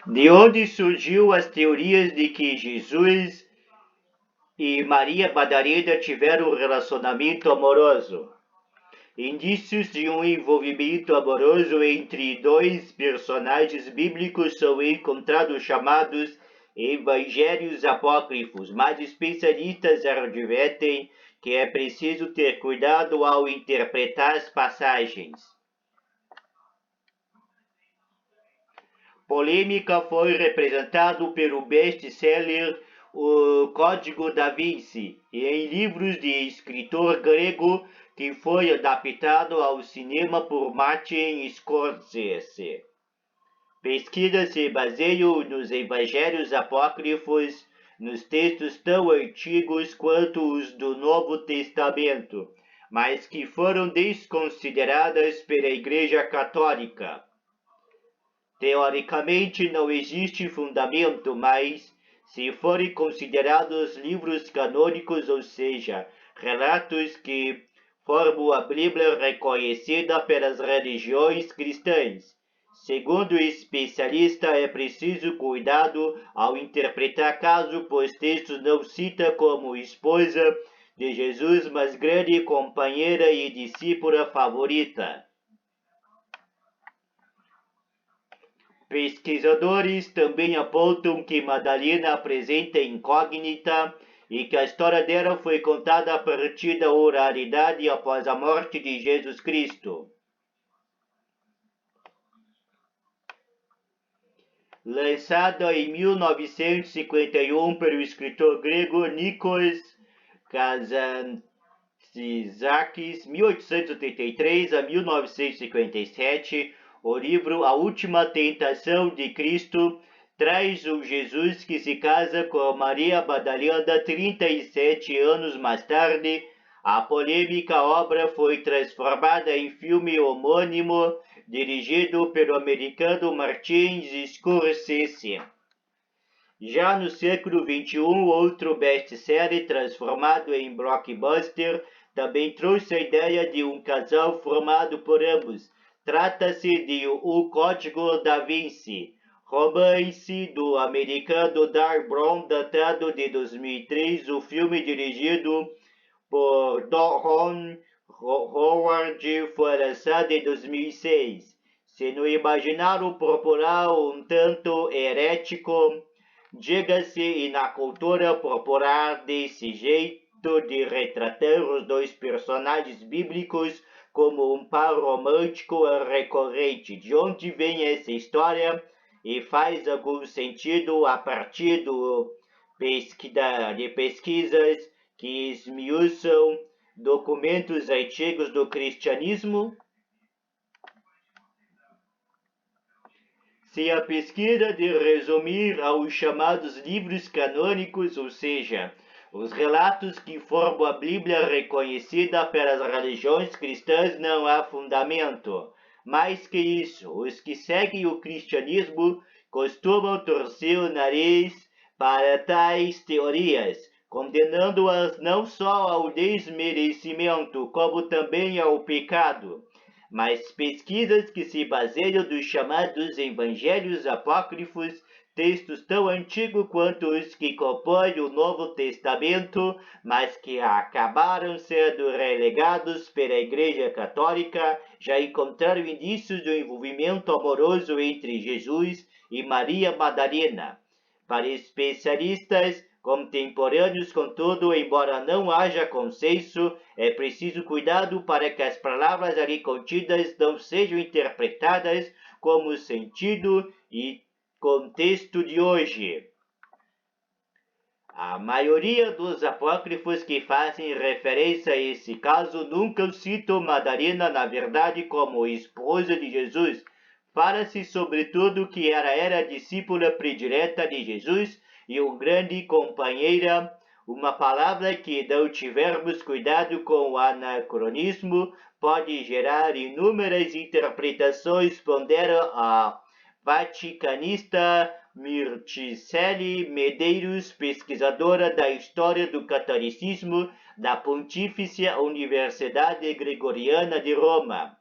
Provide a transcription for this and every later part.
De onde surgiu as teorias de que Jesus e Maria Madalena tiveram um relacionamento amoroso? Indícios de um envolvimento amoroso entre dois personagens bíblicos são encontrados chamados evangelhos apócrifos, mas especialistas advertem que é preciso ter cuidado ao interpretar as passagens. Polêmica foi representado pelo best-seller O Código da Vinci e em livros de escritor grego que foi adaptado ao cinema por Martin Scorsese. Pesquisas se baseiam nos evangelhos apócrifos, nos textos tão antigos quanto os do Novo Testamento, mas que foram desconsideradas pela Igreja Católica. Teoricamente não existe fundamento, mas, se forem considerados livros canônicos, ou seja, relatos que formam a Bíblia reconhecida pelas religiões cristãs, segundo o especialista, é preciso cuidado ao interpretar caso, pois textos não cita como esposa de Jesus, mas grande companheira e discípula favorita. Pesquisadores também apontam que Madalena apresenta incógnita e que a história dela foi contada a partir da oralidade após a morte de Jesus Cristo. Lançada em 1951 pelo escritor grego Nikos Kazantzakis, 1883 a 1957, o livro A Última Tentação de Cristo traz um Jesus que se casa com Maria Madalena 37 anos mais tarde. A polêmica obra foi transformada em filme homônimo, dirigido pelo americano Martin Scorsese. Já no século XXI, outro best-seller transformado em blockbuster também trouxe a ideia de um casal formado por ambos. Trata-se de O Código da Vinci, romance do americano Dar Brown, datado de 2003, o filme dirigido por Ron Howard foi lançado em 2006. Se no imaginário popular um tanto herético, diga-se, e na cultura popular desse jeito de retratar os dois personagens bíblicos como um par romântico recorrente. De onde vem essa história? E faz algum sentido a partir de pesquisas que esmiuçam documentos antigos do cristianismo? Se a pesquisa de resumir aos chamados livros canônicos, ou seja, os relatos que formam a Bíblia reconhecida pelas religiões cristãs, não há fundamento. Mais que isso, os que seguem o cristianismo costumam torcer o nariz para tais teorias, condenando-as não só ao desmerecimento, como também ao pecado. Mas pesquisas que se baseiam dos chamados evangelhos apócrifos, textos tão antigos quanto os que compõem o Novo Testamento, mas que acabaram sendo relegados pela Igreja Católica, já encontraram indícios do envolvimento amoroso entre Jesus e Maria Madalena. Para especialistas contemporâneos, contudo, embora não haja consenso, é preciso cuidado para que as palavras ali contidas não sejam interpretadas como sentido e contexto de hoje. A maioria dos apócrifos que fazem referência a esse caso nunca citam Madalena, na verdade, como esposa de Jesus. Fala-se sobretudo que ela era discípula predileta de Jesus e uma grande companheira, uma palavra que, não tivermos cuidado com o anacronismo, pode gerar inúmeras interpretações, pondera a vaticanista Mirticelli Medeiros, pesquisadora da história do catolicismo da Pontifícia Universidade Gregoriana de Roma.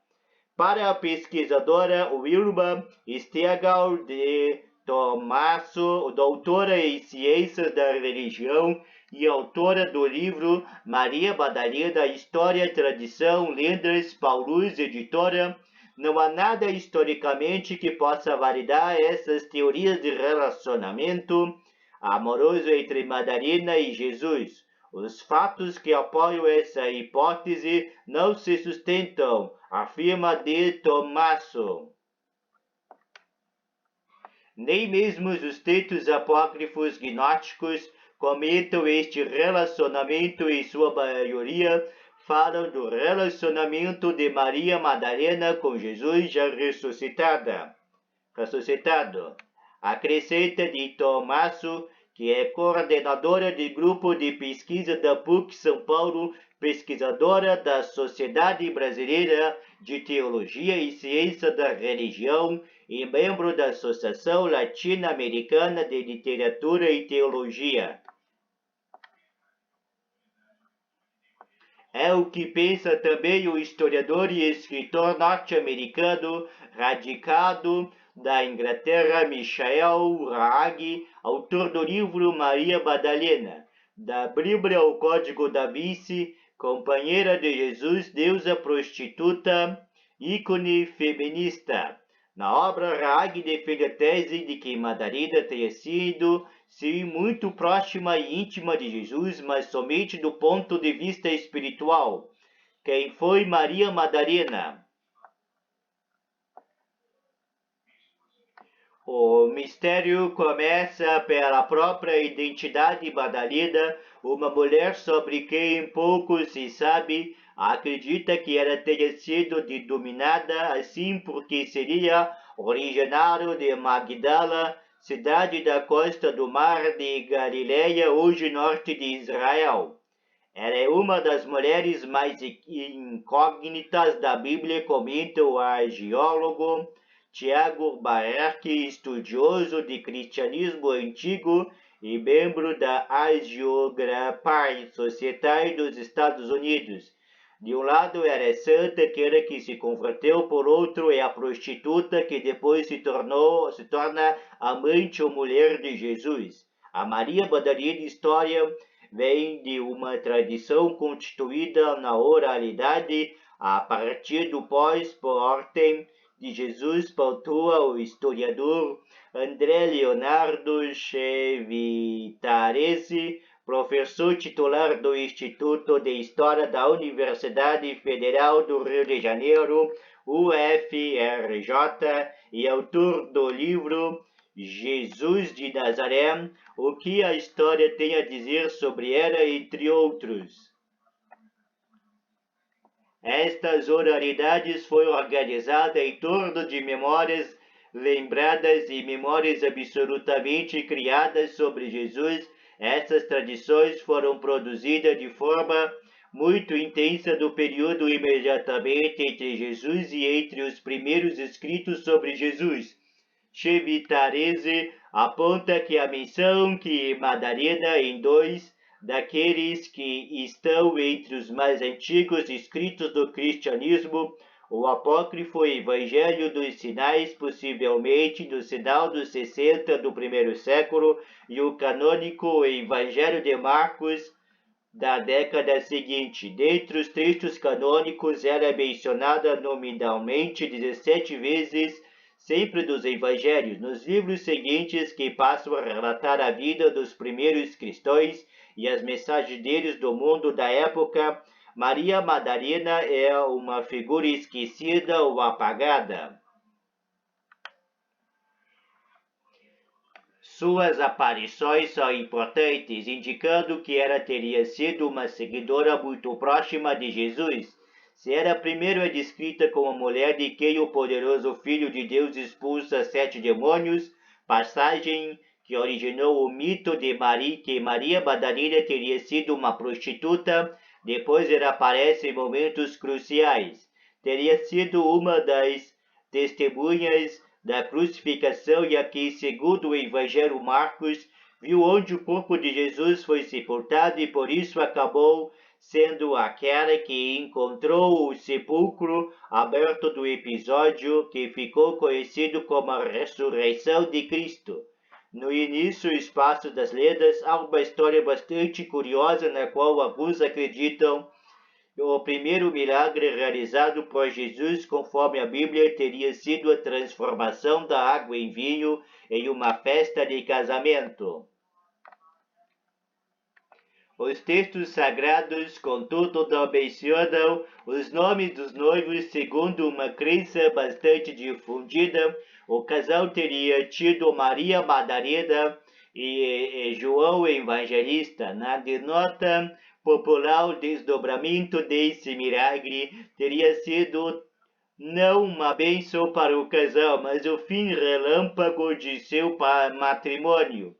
Para a pesquisadora Wilma Steagall de Tomaso, doutora em Ciências da Religião e autora do livro Maria Madalena, História, Tradição, Lendas, Paulus, editora. Não há nada historicamente que possa validar essas teorias de relacionamento amoroso entre Madalena e Jesus. Os fatos que apoiam essa hipótese não se sustentam, afirma de Tomaso. Nem mesmo os textos apócrifos gnósticos comentam este relacionamento, em sua maioria falam do relacionamento de Maria Madalena com Jesus já ressuscitado. Acrescenta de Tomaso, que é coordenadora de grupo de pesquisa da PUC São Paulo, pesquisadora da Sociedade Brasileira de Teologia e Ciência da Religião e membro da Associação Latino-Americana de Literatura e Teologia. É o que pensa também o historiador e escritor norte-americano radicado da Inglaterra, Michael Raag, autor do livro Maria Madalena, da Bíblia ao Código da Vinci, companheira de Jesus, deusa prostituta, ícone feminista. Na obra, Raag defende a tese de que Madalena tenha sido, sim, muito próxima e íntima de Jesus, mas somente do ponto de vista espiritual. Quem foi Maria Madalena? O mistério começa pela própria identidade de Madalena, uma mulher sobre quem pouco se sabe. Acredita que ela tenha sido dominada assim porque seria originário de Magdala, cidade da costa do mar de Galileia, hoje norte de Israel. Ela é uma das mulheres mais incógnitas da Bíblia, comenta o arqueólogo Tiago Baerque, estudioso de cristianismo antigo e membro da Hagiography Society dos Estados Unidos. De um lado, ela é santa, aquela que se converteu, por outro, é a prostituta que depois se torna amante ou mulher de Jesus. A Maria Madalena história vem de uma tradição constituída na oralidade a partir do pós-mortem de Jesus, pontua o historiador André Leonardo Chevitarese, professor titular do Instituto de História da Universidade Federal do Rio de Janeiro, UFRJ, e autor do livro Jesus de Nazaré, o que a história tem a dizer sobre ela, entre outros. Estas oralidades foram organizadas em torno de memórias lembradas e memórias absolutamente criadas sobre Jesus. Essas tradições foram produzidas de forma muito intensa no período imediatamente entre Jesus e entre os primeiros escritos sobre Jesus. Chevitarese aponta que a menção que Madalena em dois daqueles que estão entre os mais antigos escritos do cristianismo, o apócrifo Evangelho dos Sinais, possivelmente do final dos 60 do primeiro século, e o canônico Evangelho de Marcos, da década seguinte. Dentre os textos canônicos, ela é mencionada nominalmente 17 vezes, sempre dos evangelhos. Nos livros seguintes, que passam a relatar a vida dos primeiros cristãos e as mensagens deles do mundo da época, Maria Madalena é uma figura esquecida ou apagada. Suas aparições são importantes, indicando que ela teria sido uma seguidora muito próxima de Jesus. Se ela primeiro é descrita como mulher de quem o poderoso Filho de Deus expulsa 7 demônios, passagem que originou o mito de que Maria Madalena teria sido uma prostituta, depois ela aparece em momentos cruciais. Teria sido uma das testemunhas da crucificação e aqui, segundo o Evangelho Marcos, viu onde o corpo de Jesus foi sepultado e por isso acabou sendo aquela que encontrou o sepulcro aberto do episódio que ficou conhecido como a ressurreição de Cristo. No início e espaço das lendas, há uma história bastante curiosa na qual alguns acreditam que o primeiro milagre realizado por Jesus, conforme a Bíblia, teria sido a transformação da água em vinho em uma festa de casamento. Os textos sagrados, contudo, não mencionam os nomes dos noivos. Segundo uma crença bastante difundida, o casal teria tido Maria Madalena e João Evangelista. Na denota popular, o desdobramento desse milagre teria sido não uma bênção para o casal, mas o fim relâmpago de seu matrimônio.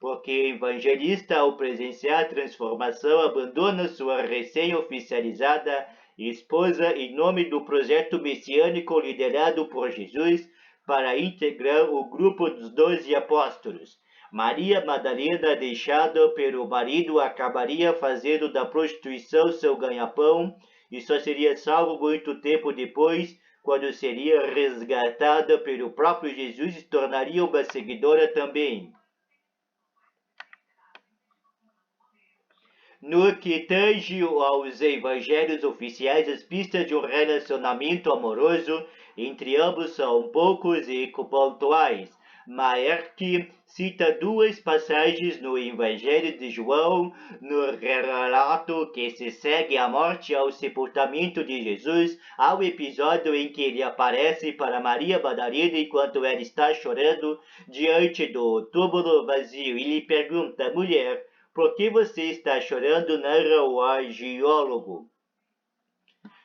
Porque o evangelista, ao presenciar a transformação, abandona sua recém-oficializada esposa em nome do projeto messiânico liderado por Jesus para integrar o grupo dos 12 apóstolos. Maria Madalena, deixada pelo marido, acabaria fazendo da prostituição seu ganha-pão e só seria salvo muito tempo depois, quando seria resgatada pelo próprio Jesus e se tornaria uma seguidora também. No que tange aos evangelhos oficiais, as pistas de um relacionamento amoroso entre ambos são poucos e pontuais. Mark cita duas passagens no Evangelho de João, no relato que se segue à morte e ao sepultamento de Jesus, ao episódio em que ele aparece para Maria Madalena enquanto ela está chorando diante do túmulo vazio e lhe pergunta: mulher, por que você está chorando? Narra o arqueólogo.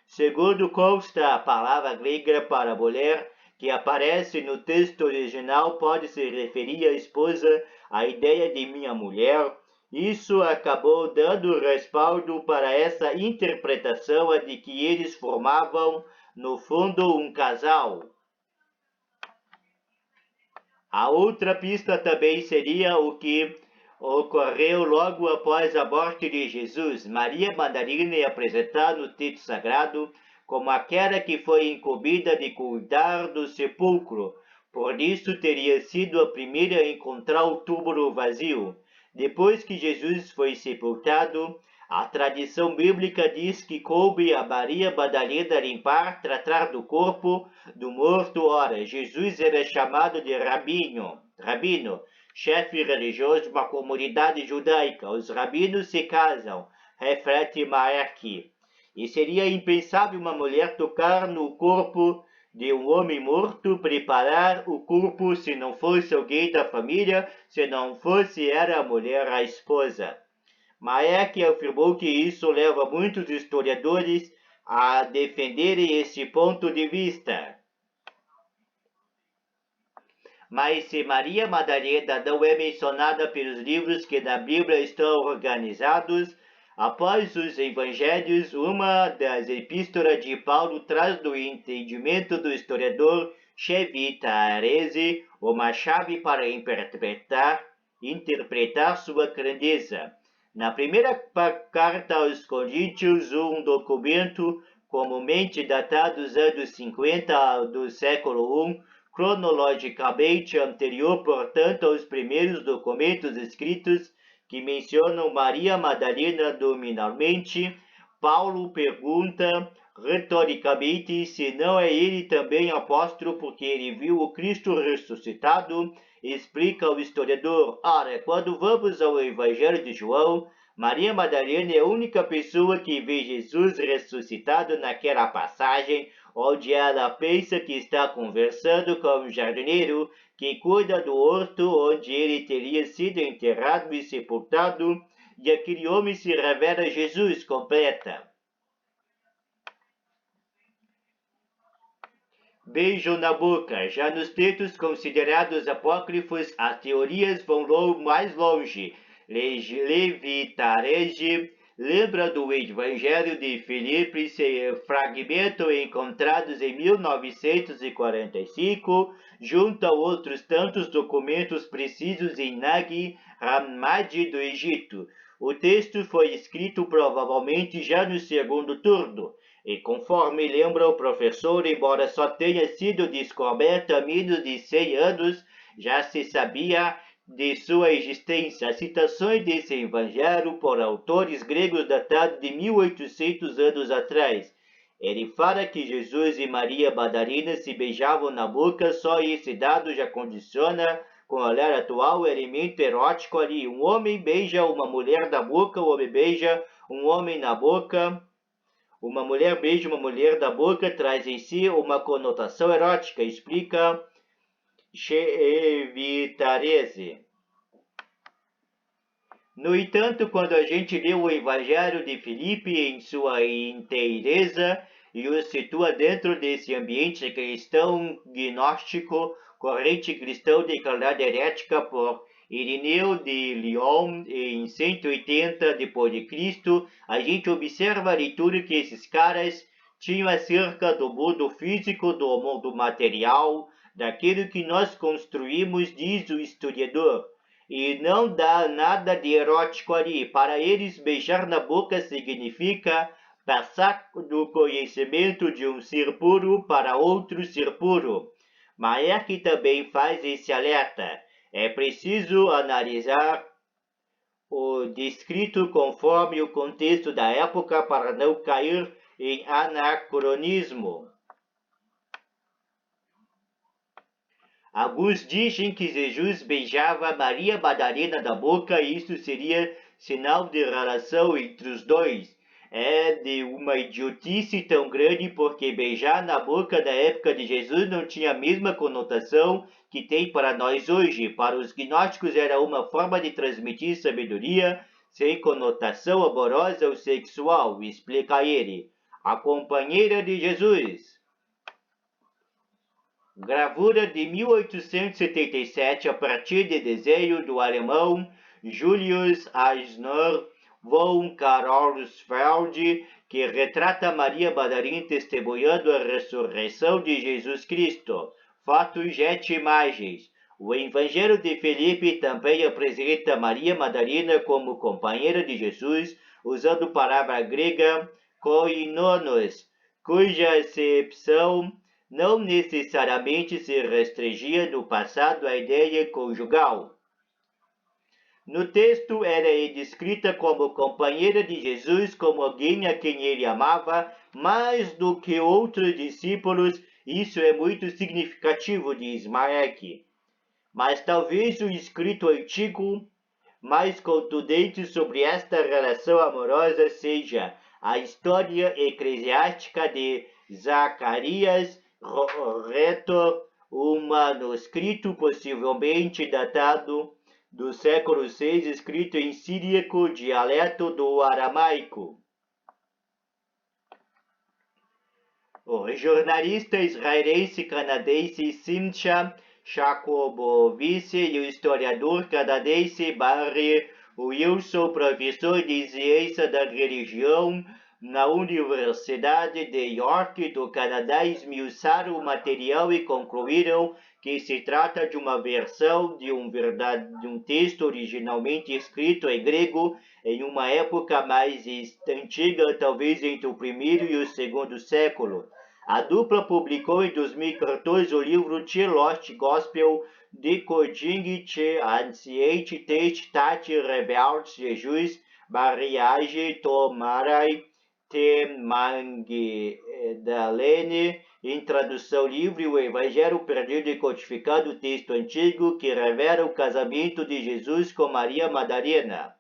Segundo consta, a palavra grega para mulher que aparece no texto original pode se referir à esposa, a ideia de minha mulher. Isso acabou dando respaldo para essa interpretação de que eles formavam, no fundo, um casal. A outra pista também seria o que ocorreu logo após a morte de Jesus. Maria Madalena é apresentada no texto sagrado como aquela que foi incumbida de cuidar do sepulcro. Por isso teria sido a primeira a encontrar o túmulo vazio. Depois que Jesus foi sepultado, a tradição bíblica diz que coube a Maria Madalena limpar, tratar do corpo do morto. Ora, Jesus era chamado de rabino, chefe religioso de uma comunidade judaica. Os rabinos se casam, reflete Mark. E seria impensável uma mulher tocar no corpo de um homem morto, preparar o corpo se não fosse alguém da família, se não fosse ela a mulher, a esposa. Mark afirmou que isso leva muitos historiadores a defenderem esse ponto de vista. Mas se Maria Madalena não é mencionada pelos livros que na Bíblia estão organizados, após os evangelhos, uma das epístolas de Paulo traz do entendimento do historiador Shevita Arese uma chave para interpretar sua grandeza. Na primeira carta aos Coríntios, um documento comumente datado dos anos 50 do século I, cronologicamente anterior, portanto, aos primeiros documentos escritos que mencionam Maria Madalena nominalmente, Paulo pergunta retoricamente se não é ele também apóstolo porque ele viu o Cristo ressuscitado. Explica o historiador: ora, quando vamos ao Evangelho de João, Maria Madalena é a única pessoa que vê Jesus ressuscitado naquela passagem, onde ela pensa que está conversando com o jardineiro que cuida do horto onde ele teria sido enterrado e sepultado, e aquele homem se revela Jesus, completa. Beijo na boca. Já nos textos considerados apócrifos, as teorias vão mais longe. Levi Tarege lembra do Evangelho de Filipe, fragmento encontrados em 1945, junto a outros tantos documentos precisos em Nag Hammadi do Egito. O texto foi escrito provavelmente já no segundo turno, e conforme lembra o professor, embora só tenha sido descoberto há menos de 100 anos, já se sabia de sua existência. As citações desse evangelho por autores gregos datados de 1800 anos atrás. Ele fala que Jesus e Maria Madalena se beijavam na boca, só esse dado já condiciona com o olhar atual o elemento erótico ali. Um homem beija uma mulher na boca, o homem beija um homem na boca. Uma mulher beija uma mulher da boca traz em si uma conotação erótica, explica Chevitarese. No entanto, quando a gente lê o Evangelho de Filipe em sua inteireza e o situa dentro desse ambiente cristão gnóstico, corrente cristã declarada herética por Irineu de Lyon em 180 d.C., a gente observa a leitura que esses caras tinham acerca do mundo físico, do mundo material, daquilo que nós construímos, diz o historiador. E não dá nada de erótico ali. Para eles, beijar na boca significa passar do conhecimento de um ser puro para outro ser puro. Maek também faz esse alerta. É preciso analisar o descrito conforme o contexto da época para não cair em anacronismo. Alguns dizem que Jesus beijava Maria Madalena na boca e isso seria sinal de relação entre os dois. É de uma idiotice tão grande porque beijar na boca da época de Jesus não tinha a mesma conotação que tem para nós hoje. Para os gnósticos era uma forma de transmitir sabedoria sem conotação amorosa ou sexual, explica ele. A companheira de Jesus. Gravura de 1877 a partir de desenho do alemão Julius Eisner von Carolsfeld, que retrata Maria Madalena testemunhando a ressurreição de Jesus Cristo. Fotos 7 imagens. O Evangelho de Filipe também apresenta Maria Madalena como companheira de Jesus, usando a palavra grega koinonos, cuja acepção não necessariamente se restringia no passado à ideia conjugal. No texto, era descrita como companheira de Jesus, como alguém a quem ele amava, mais do que outros discípulos. Isso é muito significativo, diz Maek. Mas talvez o escrito antigo mais contundente sobre esta relação amorosa seja a história eclesiástica de Zacarias Reto, um manuscrito possivelmente datado do século VI, escrito em síriaco, dialeto do aramaico. O jornalista israelense-canadense Simcha Jacobovici e o historiador canadense Barry Wilson, professor de ciência da religião na Universidade de York do Canadá, esmiuçaram o material e concluíram que se trata de uma versão de um texto originalmente escrito em grego em uma época mais antiga, talvez entre o primeiro e o segundo século. A dupla publicou em 2014 o livro The Lost Gospel, Decoding the Ancient Text that Reveals Jesus, Mariage Tomarai Te Magdalene, em tradução livre, o Evangelho perdido e codificado, o texto antigo que revela o casamento de Jesus com Maria Madalena.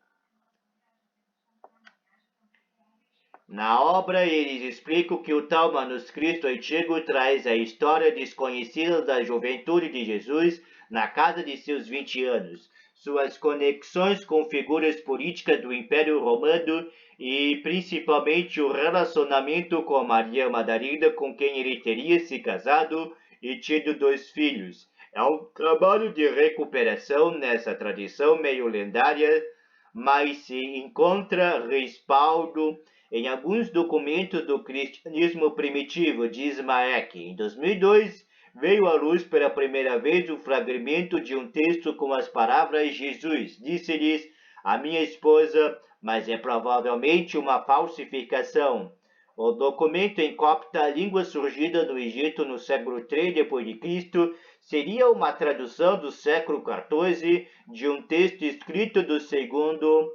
Na obra, eles explicam que o tal manuscrito antigo traz a história desconhecida da juventude de Jesus na casa de seus 20 anos, suas conexões com figuras políticas do Império Romano e principalmente o relacionamento com Maria Madalena, com quem ele teria se casado e tido 2 filhos. É um trabalho de recuperação nessa tradição meio lendária, mas se encontra respaldo em alguns documentos do cristianismo primitivo, diz Maek. Em 2002, veio à luz pela primeira vez o fragmento de um texto com as palavras: Jesus disse-lhes: a minha esposa, mas é provavelmente uma falsificação. O documento em copta, língua surgida no Egito no século III d.C., seria uma tradução do século XIV de um texto escrito do segundo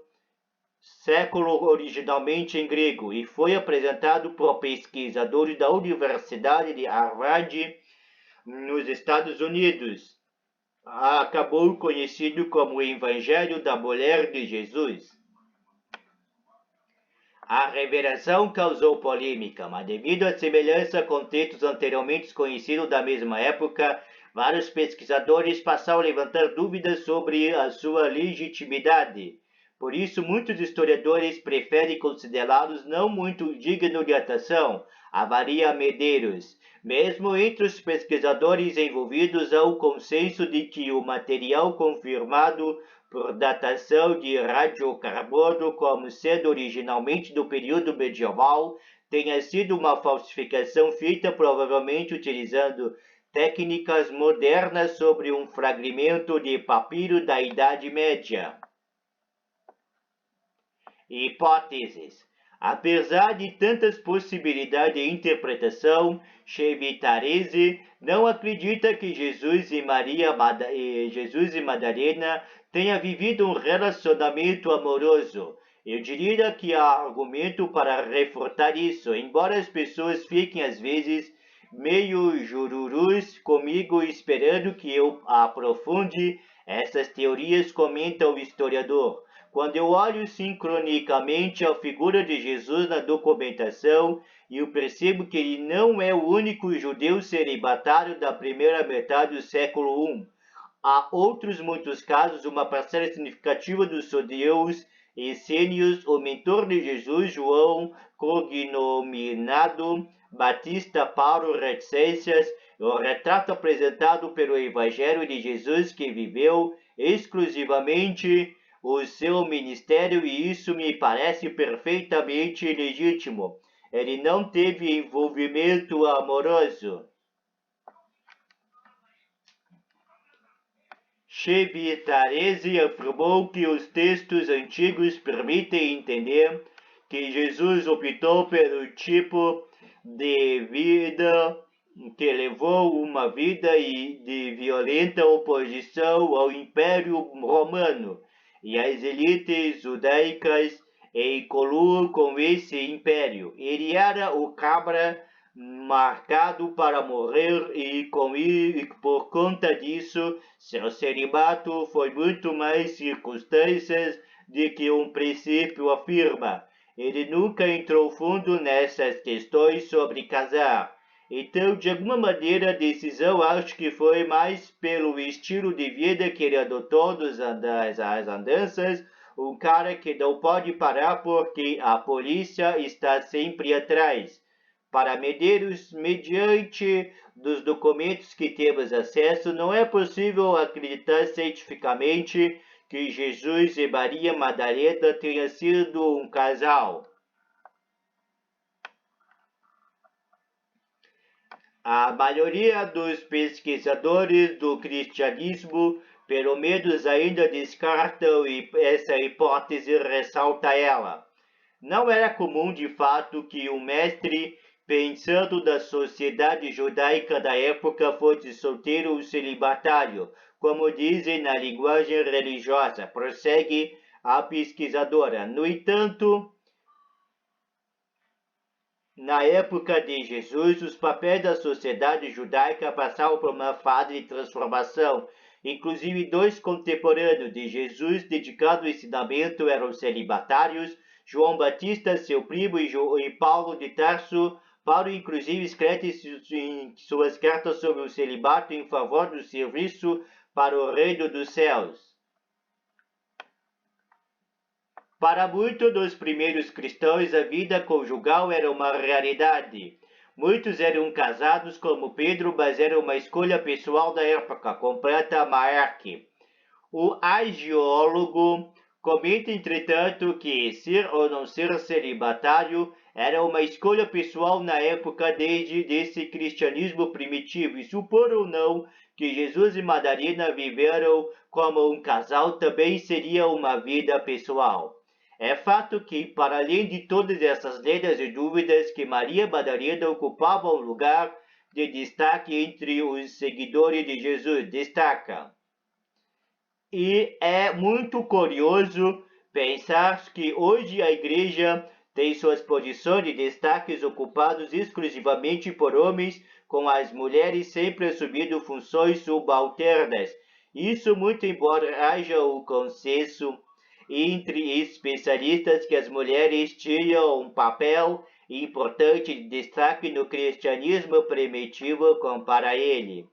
século originalmente em grego e foi apresentado por pesquisadores da Universidade de Harvard nos Estados Unidos. Acabou conhecido como o Evangelho da Mulher de Jesus. A revelação causou polêmica, mas devido à semelhança com textos anteriormente conhecidos da mesma época, vários pesquisadores passaram a levantar dúvidas sobre a sua legitimidade. Por isso, muitos historiadores preferem considerá-los não muito dignos de atenção, avalia Medeiros. Mesmo entre os pesquisadores envolvidos, há o consenso de que o material confirmado por datação de radiocarbono como sendo originalmente do período medieval tenha sido uma falsificação feita provavelmente utilizando técnicas modernas sobre um fragmento de papiro da Idade Média. Hipóteses. Apesar de tantas possibilidades de interpretação, Chevitarese não acredita que Jesus e Madalena tenham vivido um relacionamento amoroso. Eu diria que há argumento para refutar isso, embora as pessoas fiquem às vezes meio jururus comigo esperando que eu aprofunde essas teorias, comenta o historiador. Quando eu olho sincronicamente a figura de Jesus na documentação, eu percebo que ele não é o único judeu celibatário da primeira metade do século I. Há outros muitos casos, uma parcela significativa dos judeus essênios, o mentor de Jesus, João, cognominado Batista Paulo Reticências, o retrato apresentado pelo Evangelho de Jesus que viveu exclusivamente o seu ministério, e isso me parece perfeitamente legítimo. Ele não teve envolvimento amoroso. Chevitarese afirmou que os textos antigos permitem entender que Jesus optou pelo tipo de vida que levou uma vida de violenta oposição ao Império Romano e às elites judaicas em coluna com esse império. Ele era o cabra marcado para morrer e por conta disso, seu celibato foi muito mais circunstâncias do que um princípio afirma. Ele nunca entrou fundo nessas questões sobre casar. Então, de alguma maneira, a decisão acho que foi mais pelo estilo de vida que ele adotou das andanças, um cara que não pode parar porque a polícia está sempre atrás. Para Medeiros, mediante dos documentos que temos acesso, não é possível acreditar cientificamente que Jesus e Maria Madalena tenham sido um casal. A maioria dos pesquisadores do cristianismo, pelo menos, ainda descartam essa hipótese, ressalta ela. Não era comum, de fato, que um mestre, pensando da sociedade judaica da época, fosse solteiro ou celibatário, como dizem na linguagem religiosa, prossegue a pesquisadora. No entanto, na época de Jesus, os papéis da sociedade judaica passaram por uma fase de transformação. Inclusive, dois contemporâneos de Jesus dedicados ao ensinamento eram celibatários, João Batista, seu primo, e Paulo de Tarso. Paulo, inclusive, escreve em suas cartas sobre o celibato em favor do serviço para o reino dos céus. Para muitos dos primeiros cristãos, a vida conjugal era uma realidade. Muitos eram casados como Pedro, mas era uma escolha pessoal da época, completa Maerck. O agiólogo comenta, entretanto, que ser ou não ser celibatário Era uma escolha pessoal na época desse cristianismo primitivo, e supor ou não que Jesus e Madalena viveram como um casal também seria uma vida pessoal. É fato que, para além de todas essas lendas e dúvidas, que Maria Madalena ocupava um lugar de destaque entre os seguidores de Jesus, destaca. E é muito curioso pensar que hoje a igreja tem suas posições de destaques ocupados exclusivamente por homens, com as mulheres sempre assumindo funções subalternas. Isso muito embora haja o consenso entre especialistas que as mulheres tinham um papel importante de destaque no cristianismo primitivo como para ele.